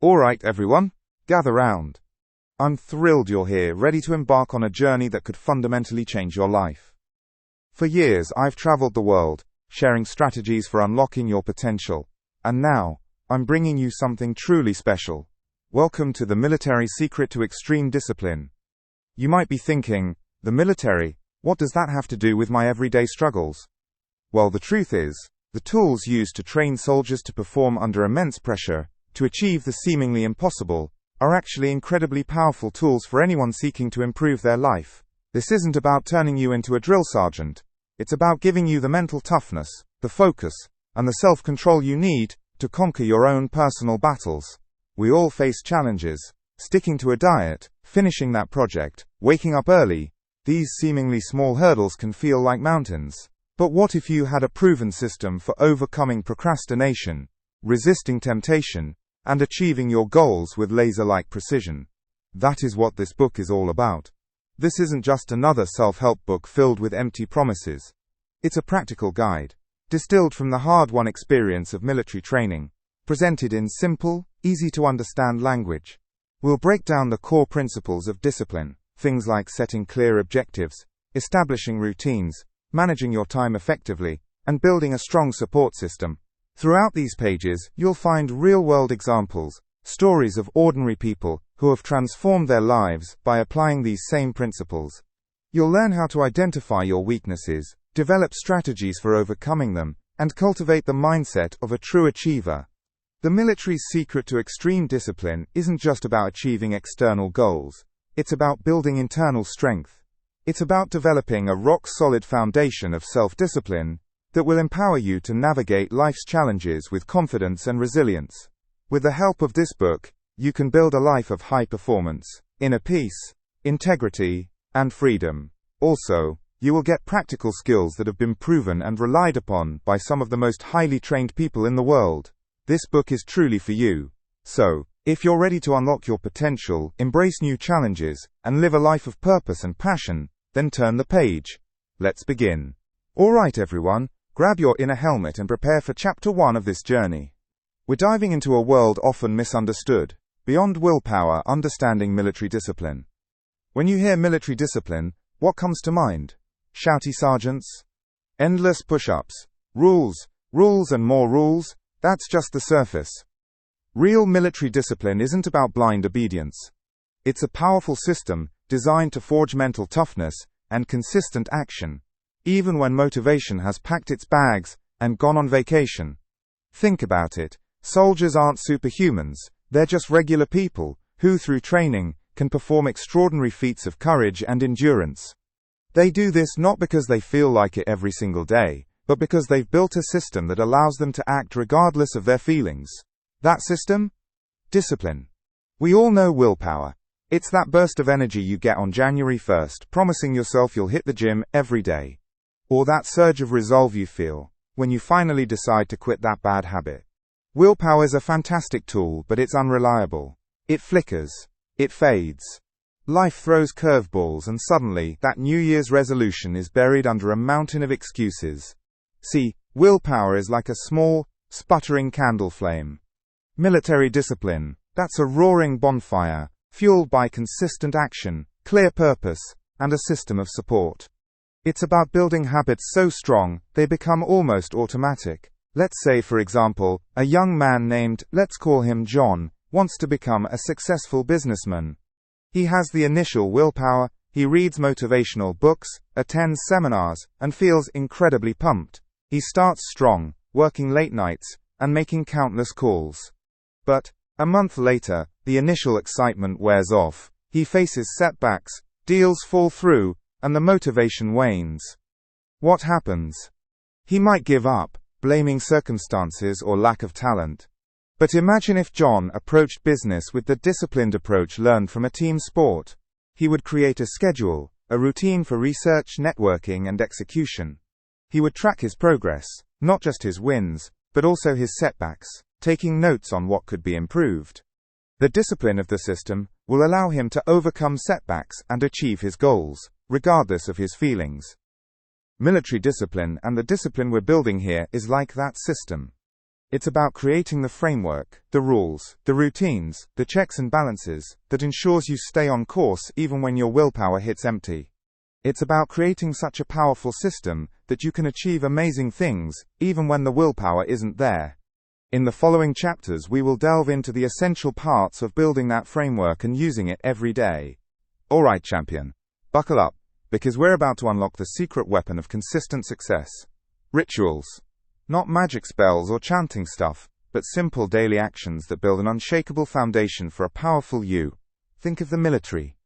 Alright everyone, gather round. I'm thrilled you're here, ready to embark on a journey that could fundamentally change your life. For years I've traveled the world, sharing strategies for unlocking your potential, and now, I'm bringing you something truly special. Welcome to the Military Secret to Extreme Discipline. You might be thinking, the military, what does that have to do with my everyday struggles? Well, the truth is, the tools used to train soldiers to perform under immense pressure, to achieve the seemingly impossible, are actually incredibly powerful tools for anyone seeking to improve their life. This isn't about turning you into a drill sergeant. It's about giving you the mental toughness, the focus, and the self-control you need to conquer your own personal battles. We all face challenges. Sticking to a diet, finishing that project, waking up early. These seemingly small hurdles can feel like mountains. But what if you had a proven system for overcoming procrastination, resisting temptation, and achieving your goals with laser-like precision? That is what this book is all about. This isn't just another self-help book filled with empty promises. It's a practical guide, distilled from the hard-won experience of military training, presented in simple, easy-to-understand language. We'll break down the core principles of discipline, things like setting clear objectives, establishing routines, managing your time effectively, and building a strong support system. Throughout these pages, you'll find real-world examples, stories of ordinary people who have transformed their lives by applying these same principles. You'll learn how to identify your weaknesses, develop strategies for overcoming them, and cultivate the mindset of a true achiever. The military's secret to extreme discipline isn't just about achieving external goals. It's about building internal strength. It's about developing a rock-solid foundation of self-discipline that will empower you to navigate life's challenges with confidence and resilience. With the help of this book, you can build a life of high performance, inner peace, integrity, and freedom. Also, you will get practical skills that have been proven and relied upon by some of the most highly trained people in the world. This book is truly for you. So, if you're ready to unlock your potential, embrace new challenges, and live a life of purpose and passion, then turn the page. Let's begin. Alright everyone, grab your inner helmet and prepare for Chapter 1 of this journey. We're diving into a world often misunderstood. Beyond willpower, understanding military discipline. When you hear military discipline, what comes to mind? Shouty sergeants? Endless push-ups? Rules and more rules? That's just the surface. Real military discipline isn't about blind obedience. It's a powerful system designed to forge mental toughness and consistent action, even when motivation has packed its bags and gone on vacation. Think about it. Soldiers aren't superhumans. They're just regular people who, through training, can perform extraordinary feats of courage and endurance. They do this not because they feel like it every single day, but because they've built a system that allows them to act regardless of their feelings. That system? Discipline. We all know willpower. It's that burst of energy you get on January 1st, promising yourself you'll hit the gym every day. Or that surge of resolve you feel when you finally decide to quit that bad habit. Willpower is a fantastic tool, but it's unreliable. It flickers. It fades. Life throws curveballs, and suddenly, that New Year's resolution is buried under a mountain of excuses. See, willpower is like a small, sputtering candle flame. Military discipline, that's a roaring bonfire, fueled by consistent action, clear purpose, and a system of support. It's about building habits so strong, they become almost automatic. Let's say, for example, a young man named, let's call him John, wants to become a successful businessman. He has the initial willpower, he reads motivational books, attends seminars, and feels incredibly pumped. He starts strong, working late nights, and making countless calls. But, a month later, the initial excitement wears off, he faces setbacks, deals fall through, and the motivation wanes. What happens? He might give up, blaming circumstances or lack of talent. But imagine if John approached business with the disciplined approach learned from a team sport. He would create a schedule, a routine for research, networking, and execution. He would track his progress, not just his wins, but also his setbacks, taking notes on what could be improved. The discipline of the system will allow him to overcome setbacks and achieve his goals, regardless of his feelings. Military discipline and the discipline we're building here is like that system. It's about creating the framework, the rules, the routines, the checks and balances, that ensures you stay on course even when your willpower hits empty. It's about creating such a powerful system that you can achieve amazing things, even when the willpower isn't there. In the following chapters, we will delve into the essential parts of building that framework and using it every day. Alright, champion. Buckle up, because we're about to unlock the secret weapon of consistent success. Rituals. Not magic spells or chanting stuff, but simple daily actions that build an unshakable foundation for a powerful you. Think of the military.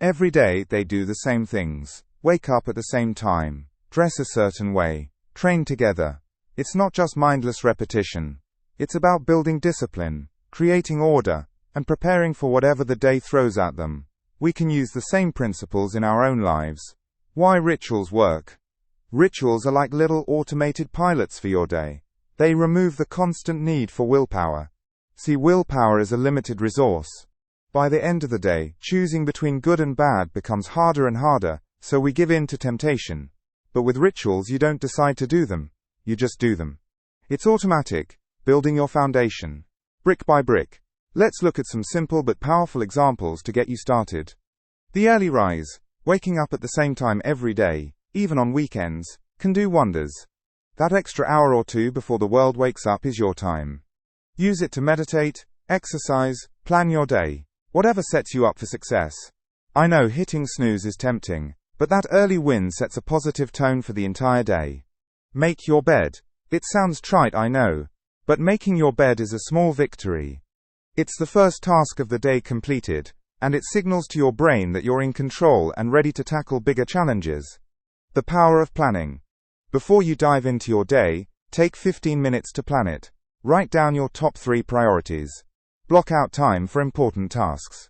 Every day they do the same things. Wake up at the same time, dress a certain way, train together. It's not just mindless repetition. It's about building discipline, creating order, and preparing for whatever the day throws at them. We can use the same principles in our own lives. Why rituals work? Rituals are like little automated pilots for your day. They remove the constant need for willpower. See, willpower is a limited resource. By the end of the day, choosing between good and bad becomes harder and harder, so we give in to temptation. But with rituals, you don't decide to do them. You just do them. It's automatic, building your foundation, brick by brick. Let's look at some simple but powerful examples to get you started. The early rise, waking up at the same time every day, even on weekends, can do wonders. That extra hour or two before the world wakes up is your time. Use it to meditate, exercise, plan your day, whatever sets you up for success. I know hitting snooze is tempting, but that early win sets a positive tone for the entire day. Make your bed. It sounds trite, I know, but making your bed is a small victory. It's the first task of the day completed, and it signals to your brain that you're in control and ready to tackle bigger challenges. The power of planning. Before you dive into your day, take 15 minutes to plan it. Write down your top 3 priorities. Block out time for important tasks.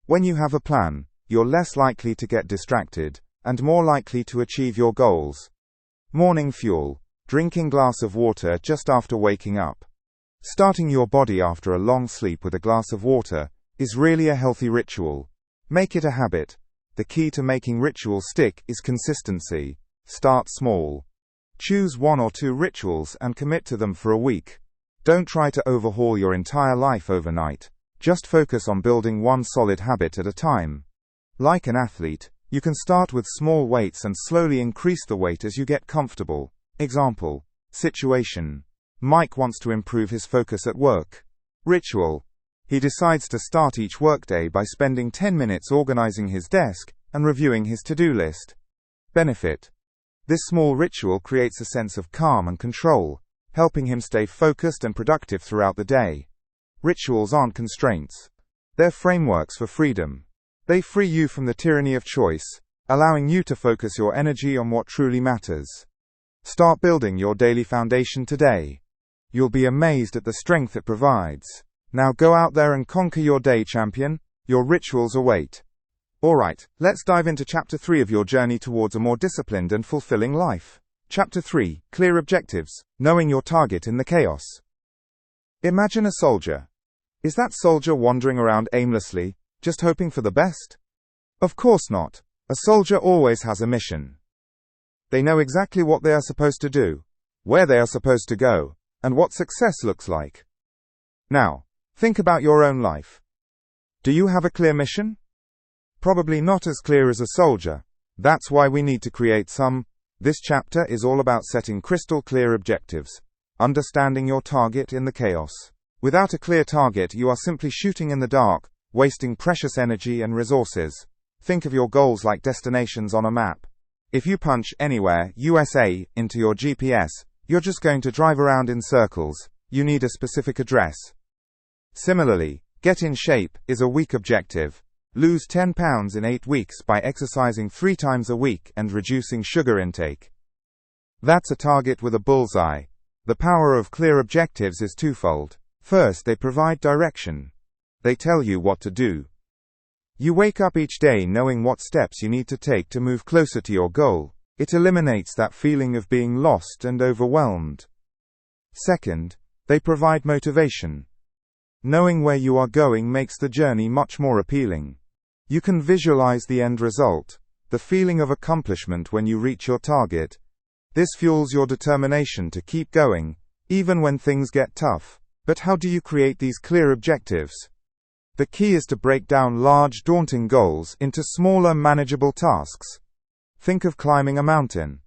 When you have a plan, you're less likely to get distracted, and more likely to achieve your goals. Morning fuel. Drinking glass of water just after waking up. Starting your body after a long sleep with a glass of water is really a healthy ritual. Make it a habit. The key to making rituals stick is consistency. Start small. Choose 1 or 2 rituals and commit to them for a week. Don't try to overhaul your entire life overnight. Just focus on building one solid habit at a time. Like an athlete, you can start with small weights and slowly increase the weight as you get comfortable. Example. Situation. Mike wants to improve his focus at work. Ritual. He decides to start each workday by spending 10 minutes organizing his desk and reviewing his to-do list. Benefit. This small ritual creates a sense of calm and control, helping him stay focused and productive throughout the day. Rituals aren't constraints. They're frameworks for freedom. They free you from the tyranny of choice, allowing you to focus your energy on what truly matters. Start building your daily foundation today. You'll be amazed at the strength it provides. Now go out there and conquer your day, champion. Your rituals await. Alright, let's dive into Chapter 3 of your journey towards a more disciplined and fulfilling life. Chapter 3, Clear Objectives, Knowing Your Target in the Chaos. Imagine a soldier. Is that soldier wandering around aimlessly, just hoping for the best? Of course not. A soldier always has a mission. They know exactly what they are supposed to do, where they are supposed to go, and what success looks like. Now, think about your own life. Do you have a clear mission? Probably not as clear as a soldier. That's why we need to create some. This chapter is all about setting crystal clear objectives, understanding your target in the chaos. Without a clear target, you are simply shooting in the dark, wasting precious energy and resources. Think of your goals like destinations on a map. If you punch anywhere, USA, into your GPS, you're just going to drive around in circles. You need a specific address. Similarly, get in shape is a weak objective. Lose 10 pounds in 8 weeks by exercising 3 times a week and reducing sugar intake. That's a target with a bullseye. The power of clear objectives is twofold. First, they provide direction. They tell you what to do. You wake up each day knowing what steps you need to take to move closer to your goal. It eliminates that feeling of being lost and overwhelmed. Second, they provide motivation. Knowing where you are going makes the journey much more appealing. You can visualize the end result, the feeling of accomplishment when you reach your target. This fuels your determination to keep going, even when things get tough. But how do you create these clear objectives? The key is to break down large, daunting goals into smaller, manageable tasks. Think of climbing a mountain.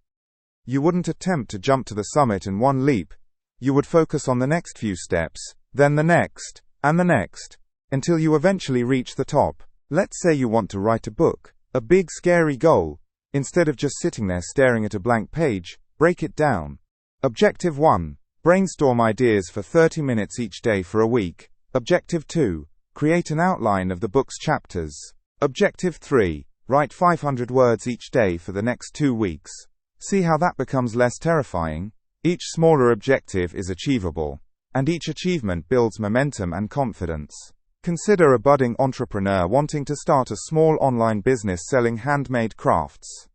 You wouldn't attempt to jump to the summit in one leap. You would focus on the next few steps, then the next, and the next, until you eventually reach the top. Let's say you want to write a book, a big, scary goal. Instead of just sitting there staring at a blank page, break it down. Objective 1. Brainstorm ideas for 30 minutes each day for a week. Objective 2. Create an outline of the book's chapters. Objective 3. Write 500 words each day for the next 2 weeks. See how that becomes less terrifying? Each smaller objective is achievable, and each achievement builds momentum and confidence. Consider a budding entrepreneur wanting to start a small online business selling handmade crafts.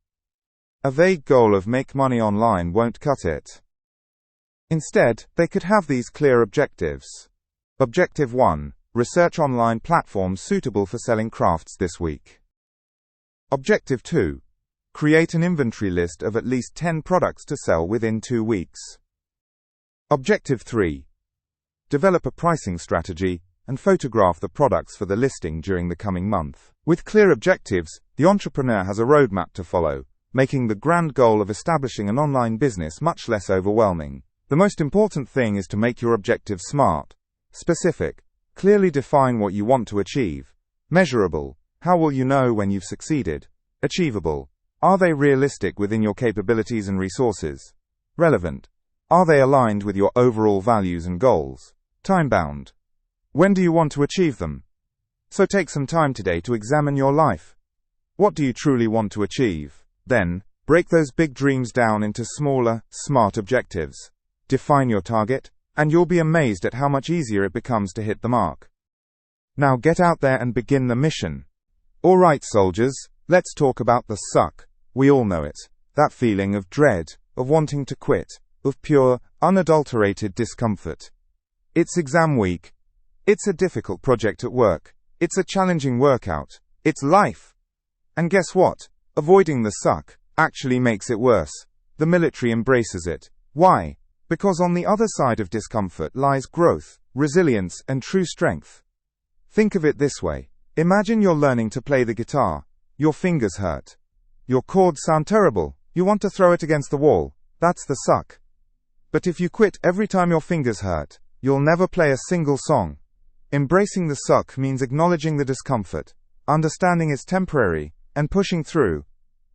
A vague goal of make money online won't cut it. Instead, they could have these clear objectives. Objective 1. Research online platforms suitable for selling crafts this week. Objective 2. Create an inventory list of at least 10 products to sell within 2 weeks. Objective 3. Develop a pricing strategy and photograph the products for the listing during the coming month. With clear objectives, the entrepreneur has a roadmap to follow, making the grand goal of establishing an online business much less overwhelming. The most important thing is to make your objectives smart, specific, clearly define what you want to achieve. Measurable. How will you know when you've succeeded? Achievable. Are they realistic within your capabilities and resources? Relevant. Are they aligned with your overall values and goals? Time-bound. When do you want to achieve them? So take some time today to examine your life. What do you truly want to achieve? Then, break those big dreams down into smaller, smart objectives. Define your target, and you'll be amazed at how much easier it becomes to hit the mark. Now get out there and begin the mission. All right, soldiers, let's talk about the suck. We all know it. That feeling of dread, of wanting to quit, of pure, unadulterated discomfort. It's exam week. It's a difficult project at work. It's a challenging workout. It's life. And guess what? Avoiding the suck actually makes it worse. The military embraces it. Why? Because on the other side of discomfort lies growth, resilience, and true strength. Think of it this way. Imagine you're learning to play the guitar. Your fingers hurt. Your chords sound terrible. You want to throw it against the wall. That's the suck. But if you quit every time your fingers hurt, you'll never play a single song. Embracing the suck means acknowledging the discomfort, understanding it's temporary, and pushing through.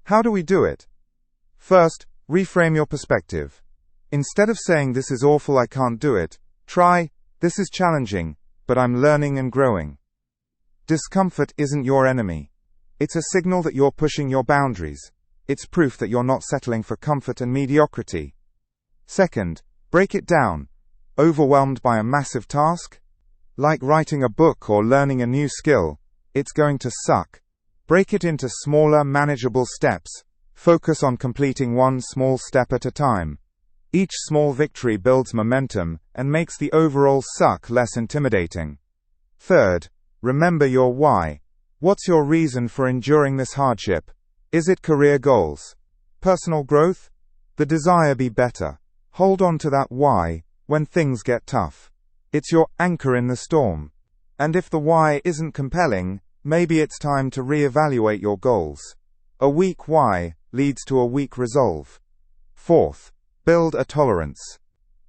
How do we do it? First, reframe your perspective. Instead of saying this is awful, I can't do it, try, this is challenging, but I'm learning and growing. Discomfort isn't your enemy. It's a signal that you're pushing your boundaries. It's proof that you're not settling for comfort and mediocrity. Second, break it down. Overwhelmed by a massive task? Like writing a book or learning a new skill, it's going to suck. Break it into smaller, manageable steps. Focus on completing one small step at a time. Each small victory builds momentum and makes the overall suck less intimidating. Third, remember your why. What's your reason for enduring this hardship? Is it career goals? Personal growth? The desire to be better? Hold on to that why when things get tough. It's your anchor in the storm. And if the why isn't compelling, maybe it's time to reevaluate your goals. A weak why leads to a weak resolve. Fourth, build a tolerance.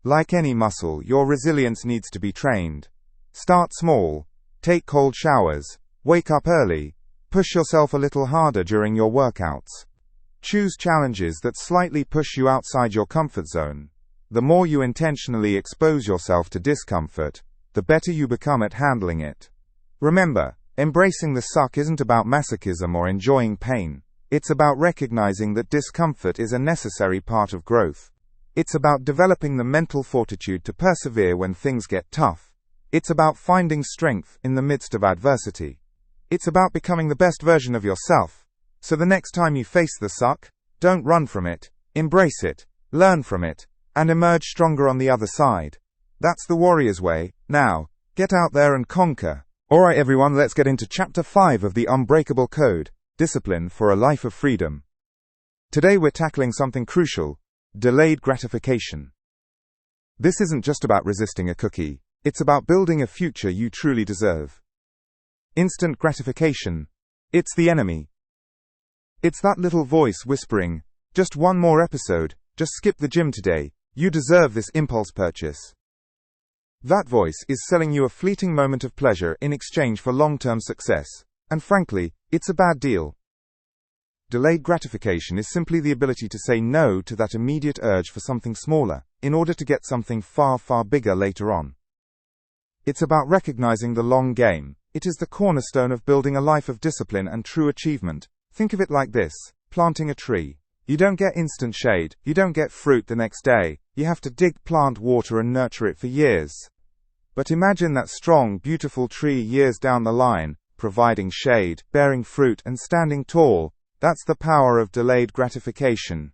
Like any muscle, your resilience needs to be trained. Start small. Take cold showers. Wake up early. Push yourself a little harder during your workouts. Choose challenges that slightly push you outside your comfort zone. The more you intentionally expose yourself to discomfort, the better you become at handling it. Remember, embracing the suck isn't about masochism or enjoying pain. It's about recognizing that discomfort is a necessary part of growth. It's about developing the mental fortitude to persevere when things get tough. It's about finding strength in the midst of adversity. It's about becoming the best version of yourself. So the next time you face the suck, don't run from it, embrace it, learn from it, and emerge stronger on the other side. That's the warrior's way. Now, get out there and conquer. Alright everyone, let's get into Chapter 5 of the Unbreakable Code, Discipline for a Life of Freedom. Today we're tackling something crucial: delayed gratification. This isn't just about resisting a cookie. It's about building a future you truly deserve. Instant gratification. It's the enemy. It's that little voice whispering, just one more episode, just skip the gym today, you deserve this impulse purchase. That voice is selling you a fleeting moment of pleasure in exchange for long-term success, and frankly, it's a bad deal. Delayed gratification is simply the ability to say no to that immediate urge for something smaller, in order to get something far, far bigger later on. It's about recognizing the long game. It is the cornerstone of building a life of discipline and true achievement. Think of it like this: planting a tree. You don't get instant shade, you don't get fruit the next day, you have to dig, plant, water and nurture it for years. But imagine that strong, beautiful tree years down the line, providing shade, bearing fruit and standing tall. That's the power of delayed gratification.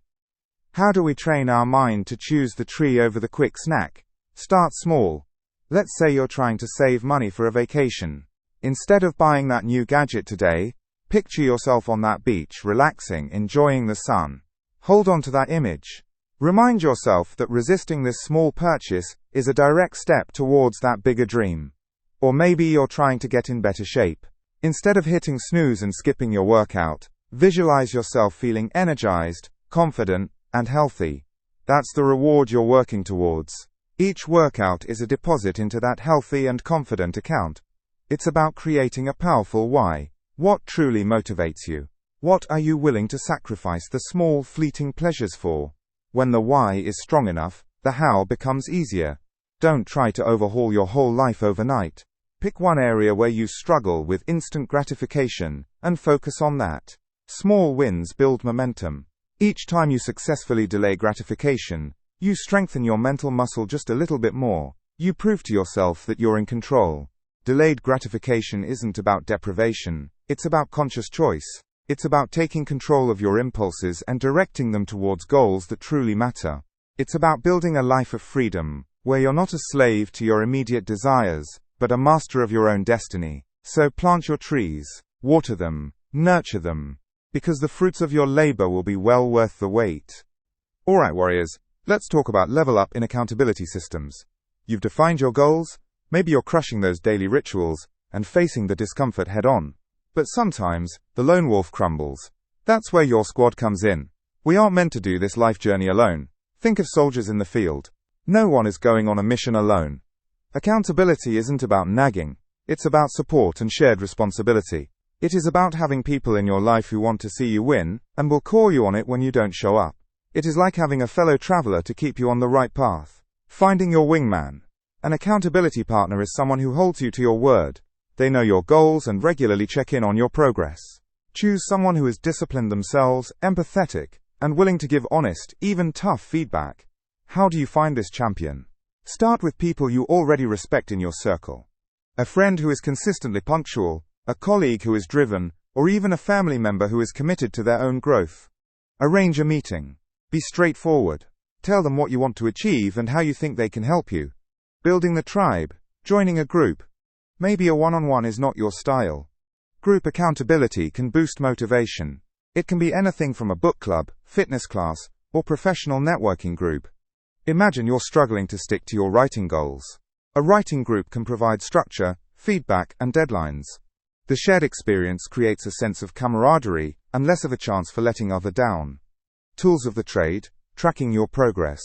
How do we train our mind to choose the tree over the quick snack? Start small. Let's say you're trying to save money for a vacation. Instead of buying that new gadget today, picture yourself on that beach, relaxing, enjoying the sun. Hold on to that image. Remind yourself that resisting this small purchase is a direct step towards that bigger dream. Or maybe you're trying to get in better shape. Instead of hitting snooze and skipping your workout, visualize yourself feeling energized, confident, and healthy. That's the reward you're working towards. Each workout is a deposit into that healthy and confident account. It's about creating a powerful why. What truly motivates you? What are you willing to sacrifice the small, fleeting pleasures for? When the why is strong enough, the how becomes easier. Don't try to overhaul your whole life overnight. Pick one area where you struggle with instant gratification, and focus on that. Small wins build momentum. Each time you successfully delay gratification, you strengthen your mental muscle just a little bit more. You prove to yourself that you're in control. Delayed gratification isn't about deprivation, it's about conscious choice. It's about taking control of your impulses and directing them towards goals that truly matter. It's about building a life of freedom, where you're not a slave to your immediate desires, but a master of your own destiny. So plant your trees, water them, nurture them, because the fruits of your labor will be well worth the wait. Alright warriors, let's talk about level up in accountability systems. You've defined your goals, maybe you're crushing those daily rituals, and facing the discomfort head on. But sometimes, the lone wolf crumbles. That's where your squad comes in. We aren't meant to do this life journey alone. Think of soldiers in the field. No one is going on a mission alone. Accountability isn't about nagging. It's about support and shared responsibility. It is about having people in your life who want to see you win, and will call you on it when you don't show up. It is like having a fellow traveler to keep you on the right path. Finding your wingman. An accountability partner is someone who holds you to your word. They know your goals and regularly check in on your progress. Choose someone who is disciplined themselves, empathetic, and willing to give honest, even tough feedback. How do you find this champion? Start with people you already respect in your circle. A friend who is consistently punctual, a colleague who is driven, or even a family member who is committed to their own growth. Arrange a meeting. Be straightforward. Tell them what you want to achieve and how you think they can help you. Building the tribe. Joining a group. Maybe a one-on-one is not your style. Group accountability can boost motivation. It can be anything from a book club, fitness class, or professional networking group. Imagine you're struggling to stick to your writing goals. A writing group can provide structure, feedback, and deadlines. The shared experience creates a sense of camaraderie, and less of a chance for letting others down. Tools of the trade, tracking your progress.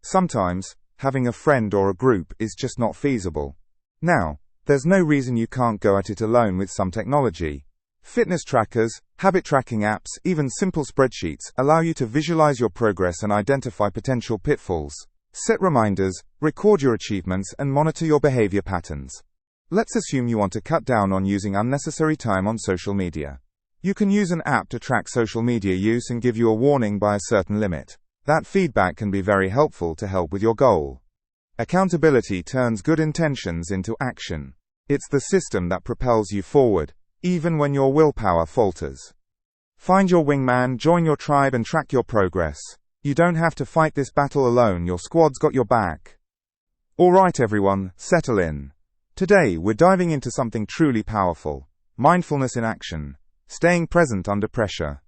Sometimes, having a friend or a group is just not feasible. Now, there's no reason you can't go at it alone with some technology. Fitness trackers, habit tracking apps, even simple spreadsheets allow you to visualize your progress and identify potential pitfalls. Set reminders, record your achievements, and monitor your behavior patterns. Let's assume you want to cut down on using unnecessary time on social media. You can use an app to track social media use and give you a warning by a certain limit. That feedback can be very helpful to help with your goal. Accountability turns good intentions into action. It's the system that propels you forward, even when your willpower falters. Find your wingman, join your tribe, and track your progress. You don't have to fight this battle alone, your squad's got your back. Alright everyone, settle in. Today we're diving into something truly powerful. Mindfulness in action. Staying present under pressure.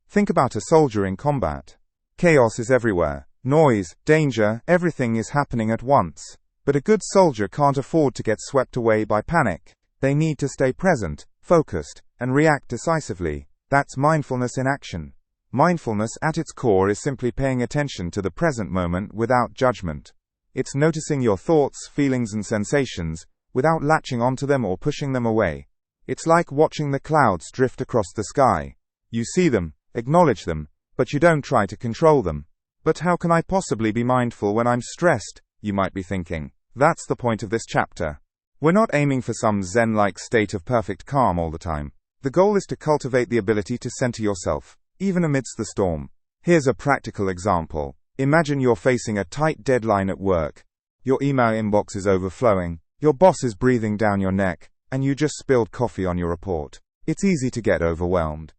Think about a soldier in combat. Chaos is everywhere. Noise, danger, everything is happening at once. But a good soldier can't afford to get swept away by panic. They need to stay present, focused, and react decisively. That's mindfulness in action. Mindfulness at its core is simply paying attention to the present moment without judgment. It's noticing your thoughts, feelings, and sensations, without latching onto them or pushing them away. It's like watching the clouds drift across the sky. You see them, acknowledge them, but you don't try to control them. But how can I possibly be mindful when I'm stressed? You might be thinking. That's the point of this chapter. We're not aiming for some Zen-like state of perfect calm all the time. The goal is to cultivate the ability to center yourself, even amidst the storm. Here's a practical example. Imagine you're facing a tight deadline at work. Your email inbox is overflowing, your boss is breathing down your neck, and you just spilled coffee on your report. It's easy to get overwhelmed.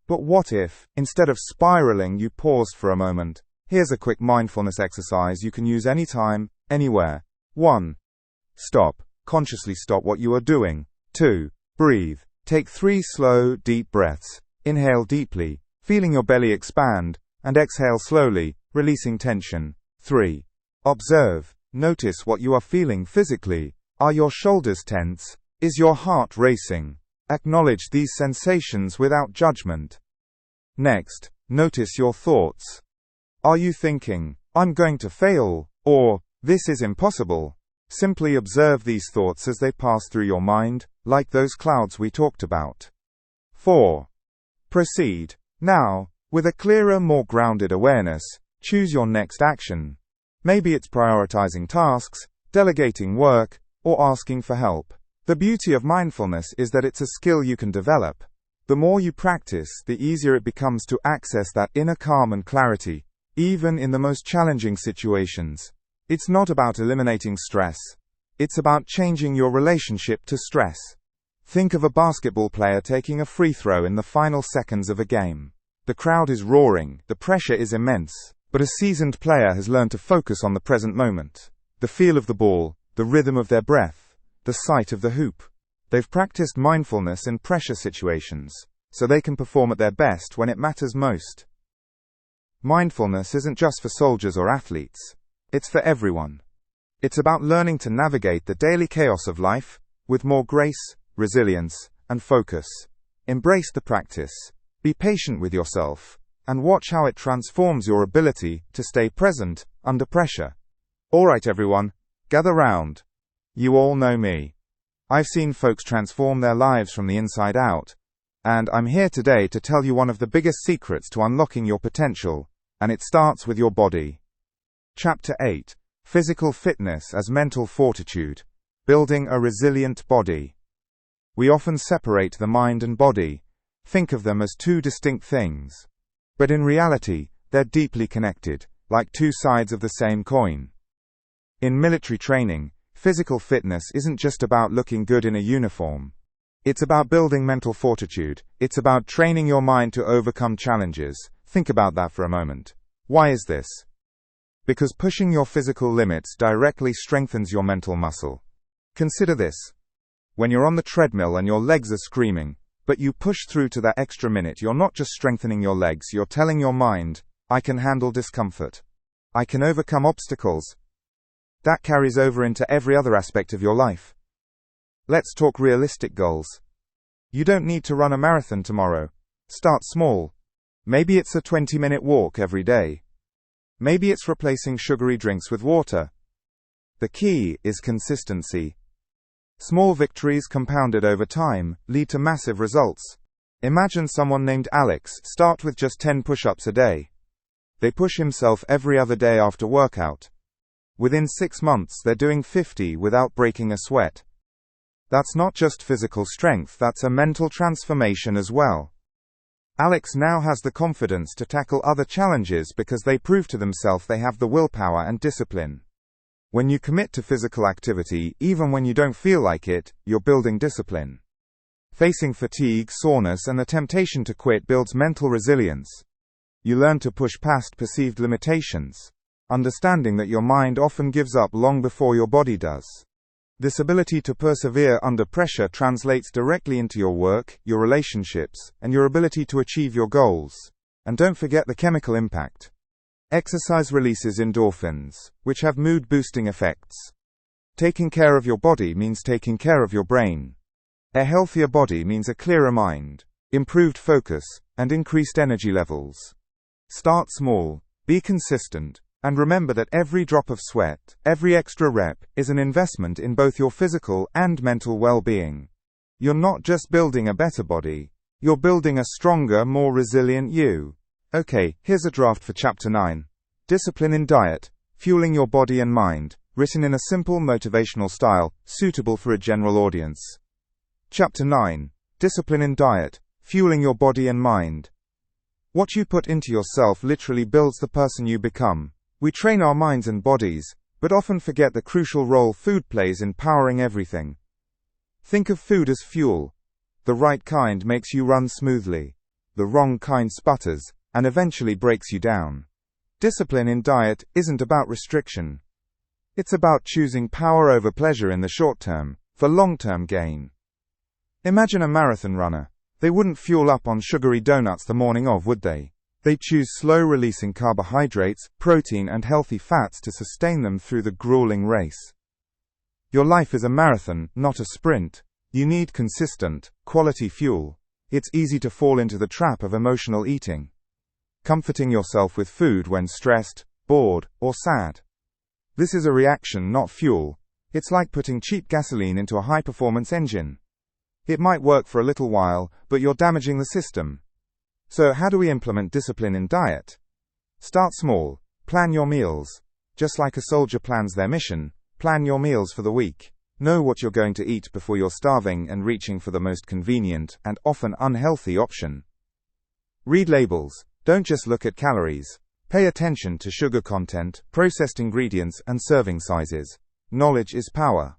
But what if, instead of spiraling, you paused for a moment? Here's a quick mindfulness exercise you can use anytime, anywhere. 1. Stop. Consciously stop what you are doing. 2. Breathe. Take 3 slow, deep breaths. Inhale deeply, feeling your belly expand, and exhale slowly, releasing tension. 3. Observe. Notice what you are feeling physically. Are your shoulders tense? Is your heart racing? Acknowledge these sensations without judgment. Next, notice your thoughts. Are you thinking, I'm going to fail, or, this is impossible? Simply observe these thoughts as they pass through your mind, like those clouds we talked about. 4. Proceed. Now, with a clearer, more grounded awareness, choose your next action. Maybe it's prioritizing tasks, delegating work, or asking for help. The beauty of mindfulness is that it's a skill you can develop. The more you practice, the easier it becomes to access that inner calm and clarity, even in the most challenging situations. It's not about eliminating stress. It's about changing your relationship to stress. Think of a basketball player taking a free throw in the final seconds of a game. The crowd is roaring, the pressure is immense, but a seasoned player has learned to focus on the present moment. The feel of the ball, the rhythm of their breath, the sight of the hoop. They've practiced mindfulness in pressure situations, so they can perform at their best when it matters most. Mindfulness isn't just for soldiers or athletes. It's for everyone. It's about learning to navigate the daily chaos of life with more grace, resilience, and focus. Embrace the practice, be patient with yourself, and watch how it transforms your ability to stay present under pressure. Alright everyone, gather round. You all know me. I've seen folks transform their lives from the inside out, and I'm here today to tell you one of the biggest secrets to unlocking your potential, and it starts with your body. Chapter 8. Physical Fitness as Mental Fortitude. Building a Resilient Body. We often separate the mind and body, think of them as two distinct things. But in reality, they're deeply connected, like two sides of the same coin. In military training, physical fitness isn't just about looking good in a uniform. It's about building mental fortitude. It's about training your mind to overcome challenges. Think about that for a moment. Why is this? Because pushing your physical limits directly strengthens your mental muscle. Consider this. When you're on the treadmill and your legs are screaming, but you push through to that extra minute, you're not just strengthening your legs, you're telling your mind, I can handle discomfort. I can overcome obstacles. That carries over into every other aspect of your life. Let's talk realistic goals. You don't need to run a marathon tomorrow. Start small. Maybe it's a 20-minute walk every day. Maybe it's replacing sugary drinks with water. The key is consistency. Small victories compounded over time lead to massive results. Imagine someone named Alex start with just 10 push-ups a day. They push himself every other day after workout. Within 6 months they're doing 50 without breaking a sweat. That's not just physical strength, that's a mental transformation as well. Alex now has the confidence to tackle other challenges because they prove to themselves they have the willpower and discipline. When you commit to physical activity, even when you don't feel like it, you're building discipline. Facing fatigue, soreness, and the temptation to quit builds mental resilience. You learn to push past perceived limitations, understanding that your mind often gives up long before your body does. This ability to persevere under pressure translates directly into your work, your relationships, and your ability to achieve your goals. And don't forget the chemical impact. Exercise releases endorphins, which have mood-boosting effects. Taking care of your body means taking care of your brain. A healthier body means a clearer mind, improved focus, and increased energy levels. Start small, be consistent, and remember that every drop of sweat, every extra rep, is an investment in both your physical and mental well-being. You're not just building a better body, you're building a stronger, more resilient you. Okay, here's a draft for Chapter 9. Discipline in Diet, Fueling Your Body and Mind, written in a simple motivational style, suitable for a general audience. Chapter 9. Discipline in Diet, Fueling Your Body and Mind. What you put into yourself literally builds the person you become. We train our minds and bodies, but often forget the crucial role food plays in powering everything. Think of food as fuel. The right kind makes you run smoothly. The wrong kind sputters, and eventually breaks you down. Discipline in diet isn't about restriction. It's about choosing power over pleasure in the short term, for long-term gain. Imagine a marathon runner. They wouldn't fuel up on sugary donuts the morning of, would they? They choose slow-releasing carbohydrates, protein, and healthy fats to sustain them through the grueling race. Your life is a marathon, not a sprint. You need consistent, quality fuel. It's easy to fall into the trap of emotional eating, comforting yourself with food when stressed, bored, or sad. This is a reaction, not fuel. It's like putting cheap gasoline into a high-performance engine. It might work for a little while, but you're damaging the system. So how do we implement discipline in diet? Start small. Plan your meals. Just like a soldier plans their mission, plan your meals for the week. Know what you're going to eat before you're starving and reaching for the most convenient and often unhealthy option. Read labels. Don't just look at calories. Pay attention to sugar content, processed ingredients, and serving sizes. Knowledge is power.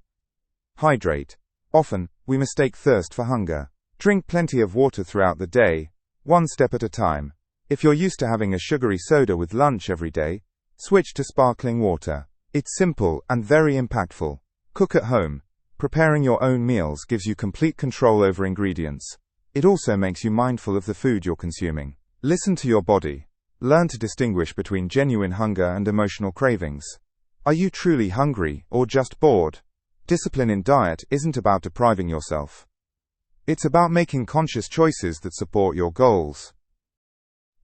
Hydrate. Often, we mistake thirst for hunger. Drink plenty of water throughout the day, one step at a time. If you're used to having a sugary soda with lunch every day, switch to sparkling water. It's simple and very impactful. Cook at home. Preparing your own meals gives you complete control over ingredients. It also makes you mindful of the food you're consuming. Listen to your body. Learn to distinguish between genuine hunger and emotional cravings. Are you truly hungry or just bored? Discipline in diet isn't about depriving yourself. It's about making conscious choices that support your goals.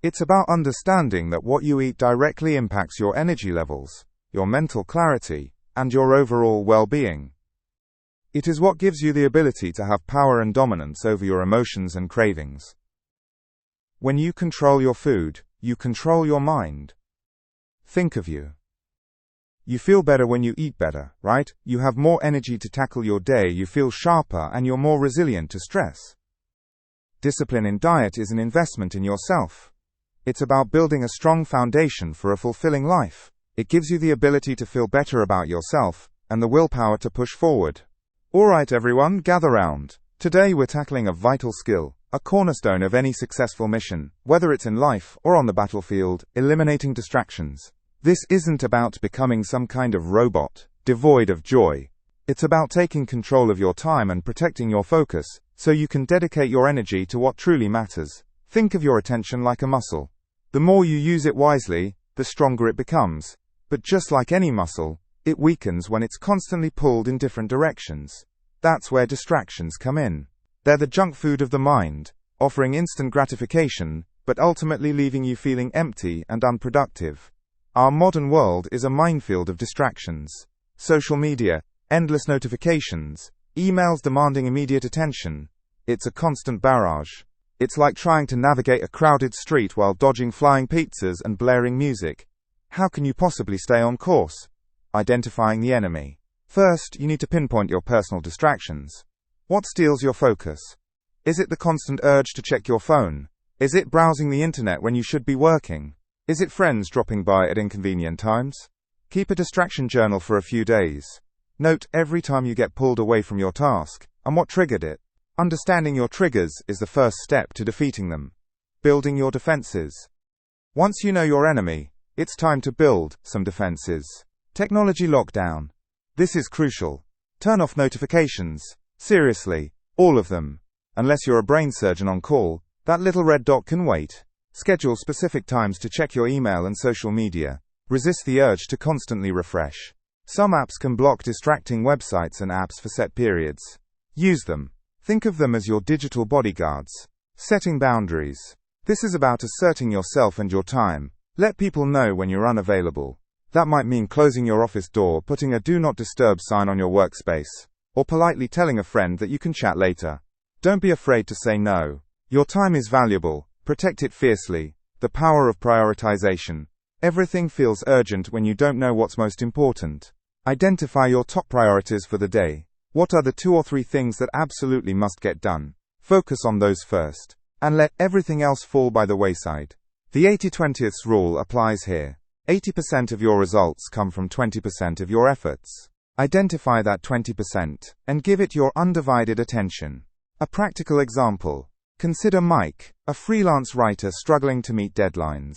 It's about understanding that what you eat directly impacts your energy levels, your mental clarity, and your overall well-being. It is what gives you the ability to have power and dominance over your emotions and cravings. When you control your food, you control your mind. Think of you. You feel better when you eat better, right? You have more energy to tackle your day, you feel sharper, and you're more resilient to stress. Discipline in diet is an investment in yourself. It's about building a strong foundation for a fulfilling life. It gives you the ability to feel better about yourself, and the willpower to push forward. Alright everyone, gather round. Today we're tackling a vital skill, a cornerstone of any successful mission, whether it's in life or on the battlefield: eliminating distractions. This isn't about becoming some kind of robot, devoid of joy. It's about taking control of your time and protecting your focus, so you can dedicate your energy to what truly matters. Think of your attention like a muscle. The more you use it wisely, the stronger it becomes. But just like any muscle, it weakens when it's constantly pulled in different directions. That's where distractions come in. They're the junk food of the mind, offering instant gratification, but ultimately leaving you feeling empty and unproductive. Our modern world is a minefield of distractions. Social media, endless notifications, emails demanding immediate attention. It's a constant barrage. It's like trying to navigate a crowded street while dodging flying pizzas and blaring music. How can you possibly stay on course? Identifying the enemy. First, you need to pinpoint your personal distractions. What steals your focus? Is it the constant urge to check your phone? Is it browsing the internet when you should be working? Is it friends dropping by at inconvenient times? Keep a distraction journal for a few days. Note every time you get pulled away from your task, and what triggered it. Understanding your triggers is the first step to defeating them. Building your defenses. Once you know your enemy, it's time to build some defenses. Technology lockdown. This is crucial. Turn off notifications. Seriously, all of them. Unless you're a brain surgeon on call, that little red dot can wait. Schedule specific times to check your email and social media. Resist the urge to constantly refresh. Some apps can block distracting websites and apps for set periods. Use them. Think of them as your digital bodyguards. Setting boundaries. This is about asserting yourself and your time. Let people know when you're unavailable. That might mean closing your office door, putting a do not disturb sign on your workspace, or politely telling a friend that you can chat later. Don't be afraid to say no. Your time is valuable. Protect it fiercely. The power of prioritization. Everything feels urgent when you don't know what's most important. Identify your top priorities for the day. What are the 2 or 3 things that absolutely must get done? Focus on those first, and let everything else fall by the wayside. The 80-20 rule applies here. 80% of your results come from 20% of your efforts. Identify that 20% and give it your undivided attention. A practical example. Consider Mike, a freelance writer struggling to meet deadlines.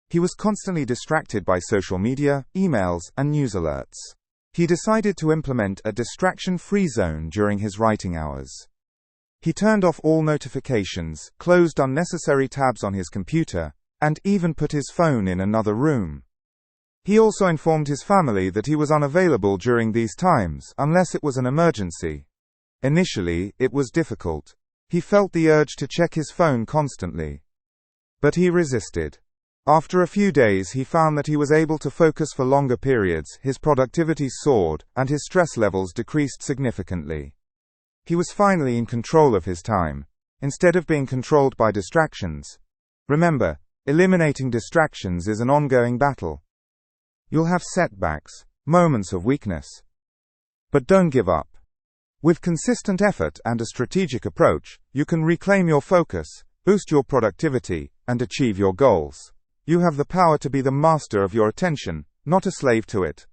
He was constantly distracted by social media, emails, and news alerts. He decided to implement a distraction-free zone during his writing hours. He turned off all notifications, closed unnecessary tabs on his computer, and even put his phone in another room. He also informed his family that he was unavailable during these times, unless it was an emergency. Initially, it was difficult. He felt the urge to check his phone constantly. But he resisted. After a few days, he found that he was able to focus for longer periods, his productivity soared, and his stress levels decreased significantly. He was finally in control of his time, instead of being controlled by distractions. Remember, eliminating distractions is an ongoing battle. You'll have setbacks, moments of weakness. But don't give up. With consistent effort and a strategic approach, you can reclaim your focus, boost your productivity, and achieve your goals. You have the power to be the master of your attention, not a slave to it.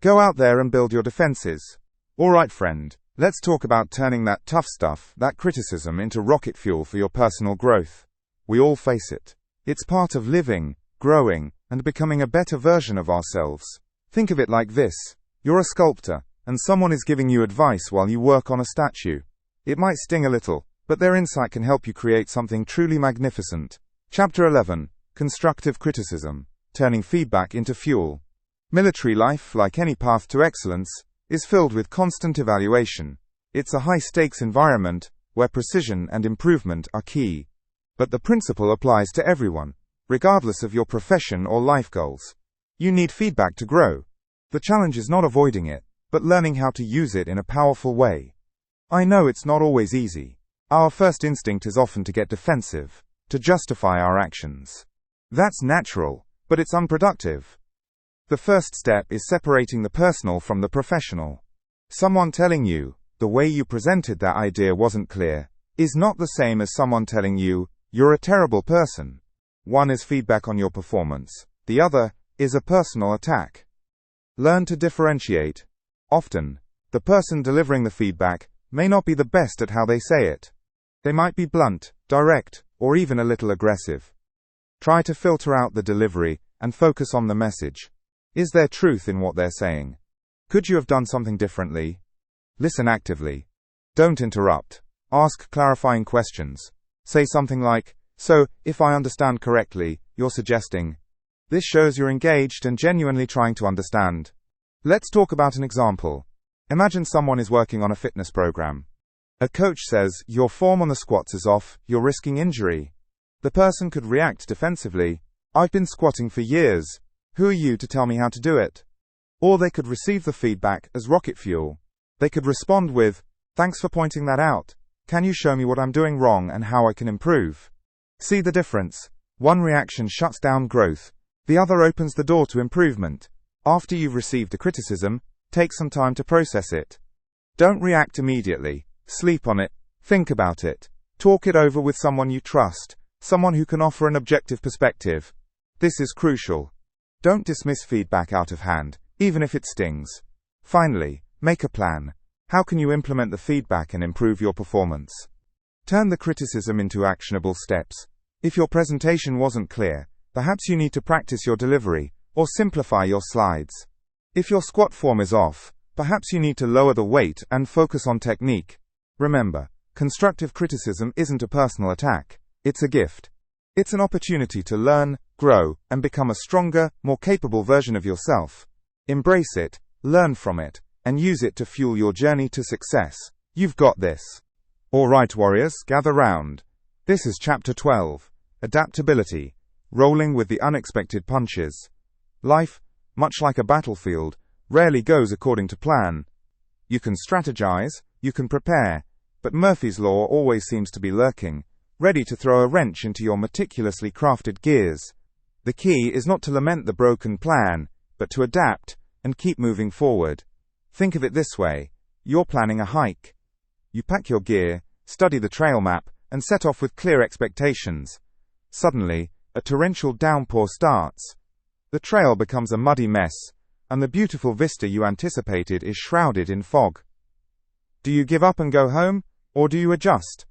Go out there and build your defenses. Alright friend, let's talk about turning that tough stuff, that criticism, into rocket fuel for your personal growth. We all face it. It's part of living, growing, and becoming a better version of ourselves. Think of it like this. You're a sculptor, and someone is giving you advice while you work on a statue. It might sting a little, but their insight can help you create something truly magnificent. Chapter 11. Constructive criticism. Turning feedback into fuel. Military life, like any path to excellence, is filled with constant evaluation. It's a high-stakes environment, where precision and improvement are key. But the principle applies to everyone, regardless of your profession or life goals. You need feedback to grow. The challenge is not avoiding it, but learning how to use it in a powerful way. I know it's not always easy. Our first instinct is often to get defensive, to justify our actions. That's natural, but it's unproductive. The first step is separating the personal from the professional. Someone telling you, the way you presented that idea wasn't clear, is not the same as someone telling you, you're a terrible person. One is feedback on your performance, the other is a personal attack. Learn to differentiate. Often, the person delivering the feedback may not be the best at how they say it. They might be blunt, direct, or even a little aggressive. Try to filter out the delivery and focus on the message. Is there truth in what they're saying? Could you have done something differently? Listen actively. Don't interrupt. Ask clarifying questions. Say something like, "So, if I understand correctly, you're suggesting." This shows you're engaged and genuinely trying to understand. Let's talk about an example. Imagine someone is working on a fitness program. A coach says, "Your form on the squats is off, you're risking injury." The person could react defensively, "I've been squatting for years. Who are you to tell me how to do it?" Or they could receive the feedback as rocket fuel. They could respond with, "Thanks for pointing that out. Can you show me what I'm doing wrong and how I can improve?" See the difference? One reaction shuts down growth. The other opens the door to improvement. After you've received a criticism, take some time to process it. Don't react immediately. Sleep on it. Think about it. Talk it over with someone you trust, someone who can offer an objective perspective. This is crucial. Don't dismiss feedback out of hand, even if it stings. Finally, make a plan. How can you implement the feedback and improve your performance? Turn the criticism into actionable steps. If your presentation wasn't clear, perhaps you need to practice your delivery, or simplify your slides. If your squat form is off, perhaps you need to lower the weight and focus on technique. Remember, constructive criticism isn't a personal attack, it's a gift. It's an opportunity to learn, grow, and become a stronger, more capable version of yourself. Embrace it, learn from it, and use it to fuel your journey to success. You've got this. Alright warriors, gather round. This is Chapter 12. Adaptability. Rolling with the unexpected punches. Life, much like a battlefield, rarely goes according to plan. You can strategize, you can prepare, but Murphy's Law always seems to be lurking, ready to throw a wrench into your meticulously crafted gears. The key is not to lament the broken plan, but to adapt and keep moving forward. Think of it this way. You're planning a hike. You pack your gear, study the trail map, and set off with clear expectations. Suddenly, a torrential downpour starts. The trail becomes a muddy mess, and the beautiful vista you anticipated is shrouded in fog. Do you give up and go home, or do you adjust?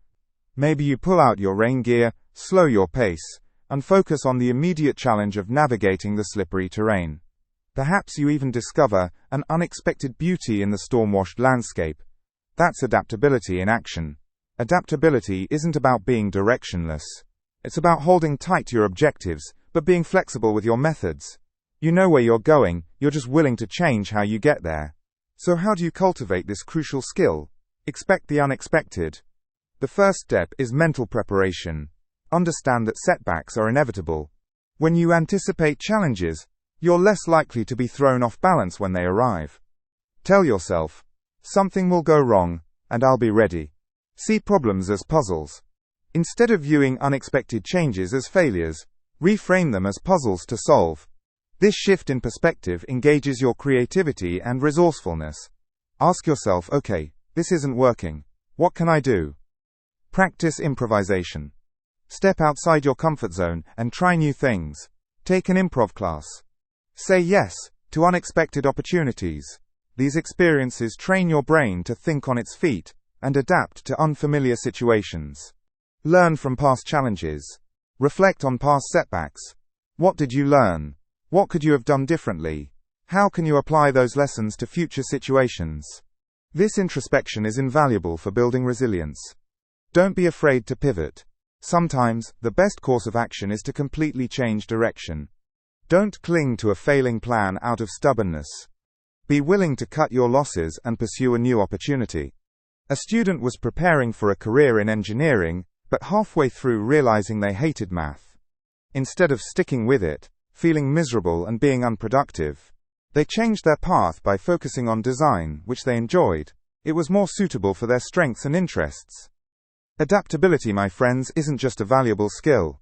Maybe you pull out your rain gear, slow your pace, and focus on the immediate challenge of navigating the slippery terrain. Perhaps you even discover an unexpected beauty in the storm-washed landscape. That's adaptability in action. Adaptability isn't about being directionless. It's about holding tight to your objectives, but being flexible with your methods. You know where you're going, you're just willing to change how you get there. So how do you cultivate this crucial skill? Expect the unexpected. The first step is mental preparation. Understand that setbacks are inevitable. When you anticipate challenges, you're less likely to be thrown off balance when they arrive. Tell yourself, something will go wrong, and I'll be ready. See problems as puzzles. Instead of viewing unexpected changes as failures, reframe them as puzzles to solve. This shift in perspective engages your creativity and resourcefulness. Ask yourself, okay, this isn't working. What can I do? Practice improvisation. Step outside your comfort zone and try new things. Take an improv class. Say yes to unexpected opportunities. These experiences train your brain to think on its feet and adapt to unfamiliar situations. Learn from past challenges. Reflect on past setbacks. What did you learn? What could you have done differently? How can you apply those lessons to future situations? This introspection is invaluable for building resilience. Don't be afraid to pivot. Sometimes, the best course of action is to completely change direction. Don't cling to a failing plan out of stubbornness. Be willing to cut your losses and pursue a new opportunity. A student was preparing for a career in engineering, but halfway through realizing they hated math. Instead of sticking with it, feeling miserable and being unproductive, they changed their path by focusing on design, which they enjoyed. It was more suitable for their strengths and interests. Adaptability, my friends, isn't just a valuable skill.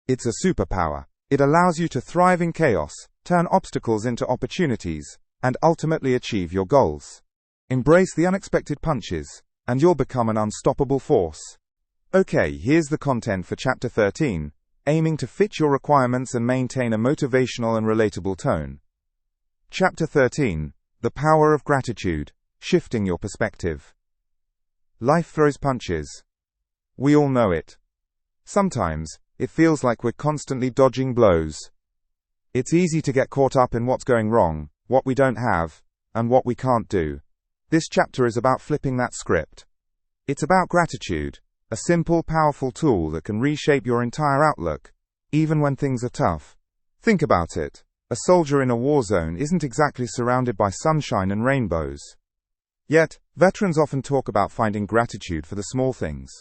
It's a superpower. It allows you to thrive in chaos, turn obstacles into opportunities, and ultimately achieve your goals. Embrace the unexpected punches, and you'll become an unstoppable force. Okay, here's the content for Chapter 13, aiming to fit your requirements and maintain a motivational and relatable tone. Chapter 13, The Power of Gratitude, Shifting Your Perspective. Life throws punches. We all know it. Sometimes, it feels like we're constantly dodging blows. It's easy to get caught up in what's going wrong, what we don't have, and what we can't do. This chapter is about flipping that script. It's about gratitude, a simple, powerful tool that can reshape your entire outlook, even when things are tough. Think about it. A soldier in a war zone isn't exactly surrounded by sunshine and rainbows. Yet, veterans often talk about finding gratitude for the small things.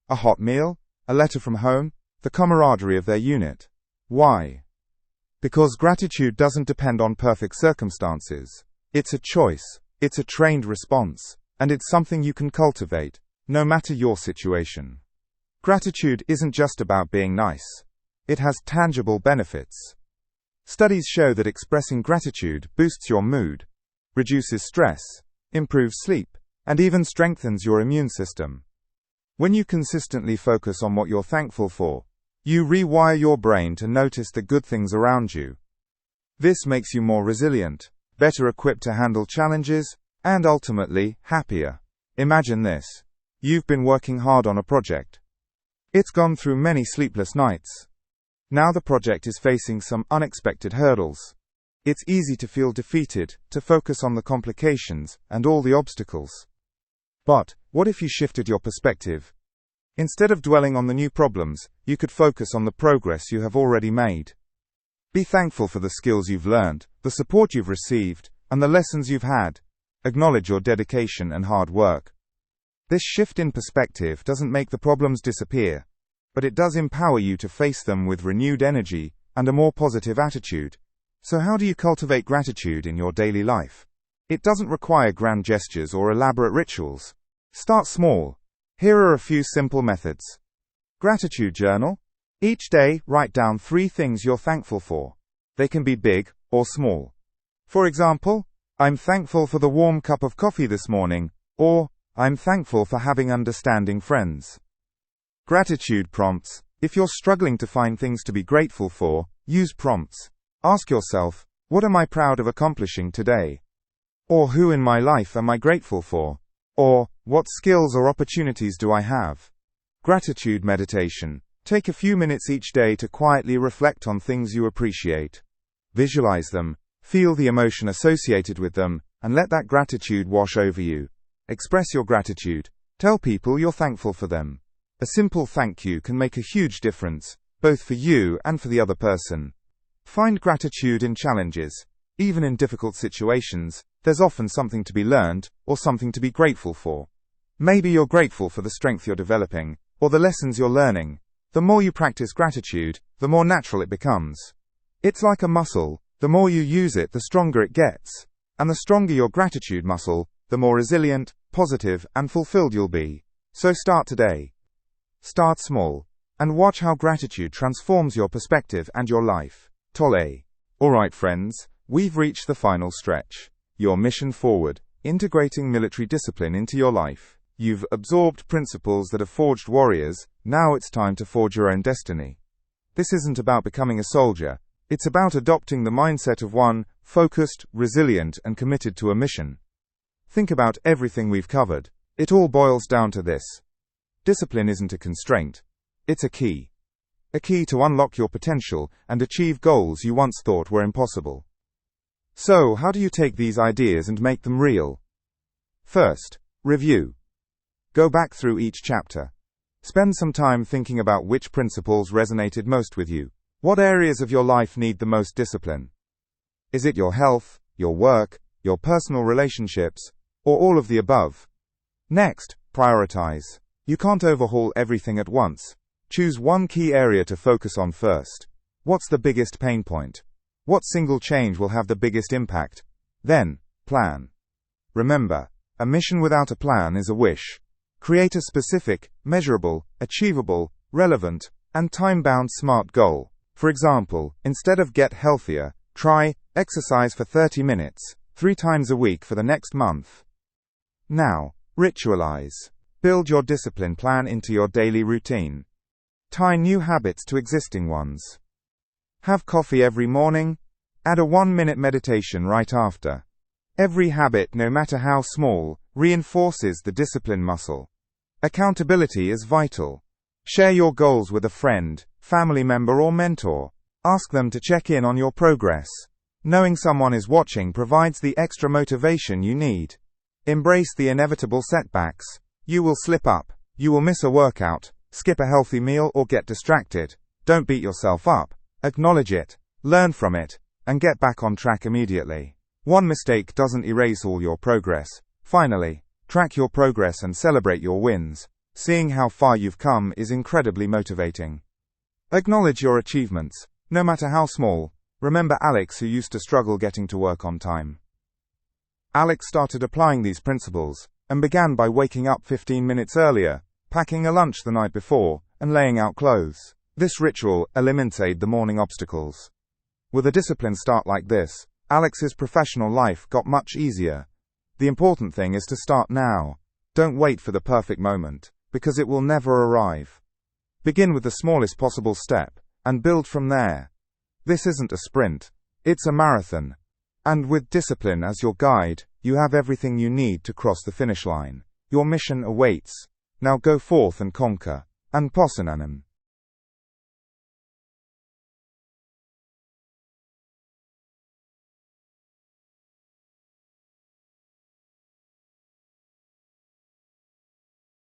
A hot meal, a letter from home, the camaraderie of their unit. Why? Because gratitude doesn't depend on perfect circumstances. It's a choice, it's a trained response, and it's something you can cultivate, no matter your situation. Gratitude isn't just about being nice. It has tangible benefits. Studies show that expressing gratitude boosts your mood, reduces stress, improves sleep, and even strengthens your immune system. When you consistently focus on what you're thankful for, you rewire your brain to notice the good things around you. This makes you more resilient, better equipped to handle challenges, and ultimately, happier. Imagine this. You've been working hard on a project. It's gone through many sleepless nights. Now the project is facing some unexpected hurdles. It's easy to feel defeated, to focus on the complications and all the obstacles. But, what if you shifted your perspective? Instead of dwelling on the new problems, you could focus on the progress you have already made. Be thankful for the skills you've learned, the support you've received, and the lessons you've had. Acknowledge your dedication and hard work. This shift in perspective doesn't make the problems disappear, but it does empower you to face them with renewed energy and a more positive attitude. So how do you cultivate gratitude in your daily life? It doesn't require grand gestures or elaborate rituals. Start small. Here are a few simple methods. Gratitude journal. Each day, write down 3 things you're thankful for. They can be big or small. For example, I'm thankful for the warm cup of coffee this morning, or I'm thankful for having understanding friends. Gratitude prompts. If you're struggling to find things to be grateful for, use prompts. Ask yourself, what am I proud of accomplishing today? Or who in my life am I grateful for? Or, what skills or opportunities do I have? Gratitude meditation. Take a few minutes each day to quietly reflect on things you appreciate. Visualize them, feel the emotion associated with them, and let that gratitude wash over you. Express your gratitude. Tell people you're thankful for them. A simple thank you can make a huge difference, both for you and for the other person. Find gratitude in challenges. Even in difficult situations, there's often something to be learned, or something to be grateful for. Maybe you're grateful for the strength you're developing, or the lessons you're learning. The more you practice gratitude, the more natural it becomes. It's like a muscle. The more you use it, the stronger it gets. And the stronger your gratitude muscle, the more resilient, positive, and fulfilled you'll be. So start today. Start small, and watch how gratitude transforms your perspective and your life. Tolle. Alright friends, we've reached the final stretch. Your mission forward, integrating military discipline into your life. You've absorbed principles that have forged warriors, now it's time to forge your own destiny. This isn't about becoming a soldier, it's about adopting the mindset of one, focused, resilient, and committed to a mission. Think about everything we've covered. It all boils down to this. Discipline isn't a constraint. It's a key. A key to unlock your potential and achieve goals you once thought were impossible. So, how do you take these ideas and make them real? First, review. Go back through each chapter. Spend some time thinking about which principles resonated most with you. What areas of your life need the most discipline? Is it your health, your work, your personal relationships, or all of the above? Next, prioritize. You can't overhaul everything at once. Choose one key area to focus on first. What's the biggest pain point? What single change will have the biggest impact? Then, plan. Remember, a mission without a plan is a wish. Create a specific, measurable, achievable, relevant, and time-bound SMART goal. For example, instead of get healthier, try exercise for 30 minutes, 3 times a week for the next month. Now, ritualize. Build your discipline plan into your daily routine. Tie new habits to existing ones. Have coffee every morning. Add a 1-minute meditation right after. Every habit, no matter how small, reinforces the discipline muscle. Accountability is vital. Share your goals with a friend, family member, or mentor. Ask them to check in on your progress. Knowing someone is watching provides the extra motivation you need. Embrace the inevitable setbacks. You will slip up. You will miss a workout, skip a healthy meal, or get distracted. Don't beat yourself up. Acknowledge it, learn from it, and get back on track immediately. One mistake doesn't erase all your progress. Finally, track your progress and celebrate your wins. Seeing how far you've come is incredibly motivating. Acknowledge your achievements, no matter how small. Remember Alex, who used to struggle getting to work on time. Alex started applying these principles, and began by waking up 15 minutes earlier, packing a lunch the night before, and laying out clothes. This ritual eliminated the morning obstacles. With a disciplined start like this, Alex's professional life got much easier. The important thing is to start now. Don't wait for the perfect moment, because it will never arrive. Begin with the smallest possible step, and build from there. This isn't a sprint, it's a marathon. And with discipline as your guide, you have everything you need to cross the finish line. Your mission awaits. Now go forth and conquer. And Posananam.